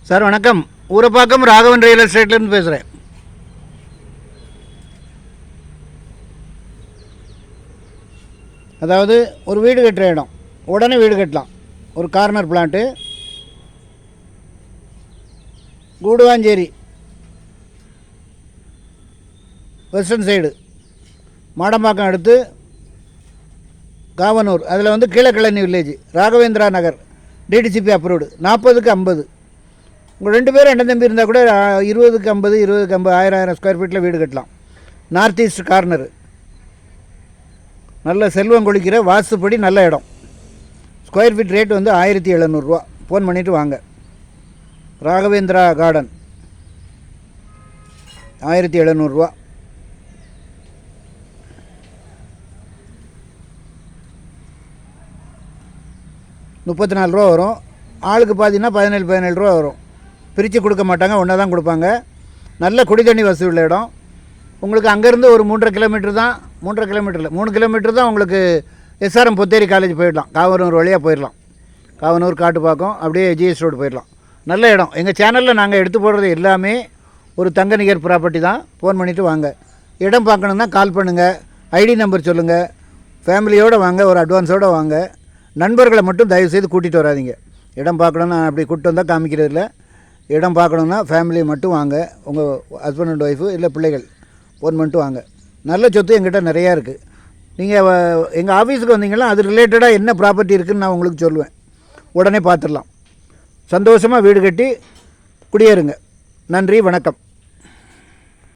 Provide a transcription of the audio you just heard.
Sir வணக்கம். Urapakkam Raghavan real எஸ்டேட்லேருந்து பேசுகிறேன். அதாவது ஒரு வீடு கட்டுற இடம், உடனே வீடு கட்டலாம். ஒரு corner plant, Guduvanchery western side, Madambakkam அடுத்து காவனூர், அதில் வந்து Keezhakilani village, Raghavendra Nagar, DTCP approved. 40க்கு 50. உங்கள் 2 பேரும் அண்ணன் தம்பி இருந்தால் கூட 20க்கு 50, 20க்கு 50, 1000 ஸ்கொயர் ஃபீட்டில் வீடு கட்டலாம். நார்த் ஈஸ்ட் கார்னரு, நல்ல செல்வம் கொளிக்கிற வாஸ்துப்படி நல்ல இடம். ஸ்கொயர் ஃபீட் ரேட் வந்து 1700 ரூபா. ஃபோன் பண்ணிவிட்டு வாங்க. ராகவேந்திரா கார்டன் 1700 ரூபா. ₹34 வரும். ஆளுக்கு பார்த்தீங்கன்னா 17 ரூபா வரும். பிரித்து கொடுக்க மாட்டாங்க, ஒன்றா தான் கொடுப்பாங்க. நல்ல குடி தண்ணி வசதி உள்ள இடம். உங்களுக்கு அங்கேருந்து ஒரு 3.5 கிலோமீட்டர் தான், 3.5 கிலோமீட்டரில் 3 கிலோமீட்டர் தான் உங்களுக்கு எஸ்ஆர்எம் பொத்தேரி காலேஜ் போயிடலாம். காவனூர் வழியாக போயிடலாம். காவனூர் காட்டுப்பாக்கம் அப்படியே ஜிஎஸ் ரோடு போயிடலாம். நல்ல இடம். எங்கள் சேனலில் நாங்கள் எடுத்து போடுறது எல்லாமே ஒரு தங்க நிகர் ப்ராப்பர்ட்டி தான். ஃபோன் பண்ணிவிட்டு வாங்க. இடம் பார்க்கணுன்னா கால் பண்ணுங்கள். ஐடி நம்பர் சொல்லுங்கள். ஃபேமிலியோடு வாங்க, ஒரு அட்வான்ஸோடு வாங்க. நண்பர்களை மட்டும் தயவுசெய்து கூட்டிகிட்டு வராதிங்க. இடம் பார்க்கணுன்னா அப்படி கூப்பிட்டு வந்தால் காமிக்கிறது இல்லை. இடம் பார்க்கணுன்னா ஃபேமிலியை மட்டும் வாங்க. உங்கள் ஹஸ்பண்ட் அண்ட் ஒய்ஃபு இல்லை பிள்ளைகள் ஃபோன் பண்ணிட்டு வாங்க. நல்ல சொத்து எங்கிட்ட நிறையா இருக்குது. நீங்கள் எங்கள் ஆஃபீஸுக்கு வந்தீங்கன்னா அது ரிலேட்டடாக என்ன ப்ராப்பர்ட்டி இருக்குதுன்னு நான் உங்களுக்கு சொல்லுவேன். உடனே பார்த்துடலாம். சந்தோஷமாக வீடு கட்டி குடியேறுங்க. நன்றி, வணக்கம்.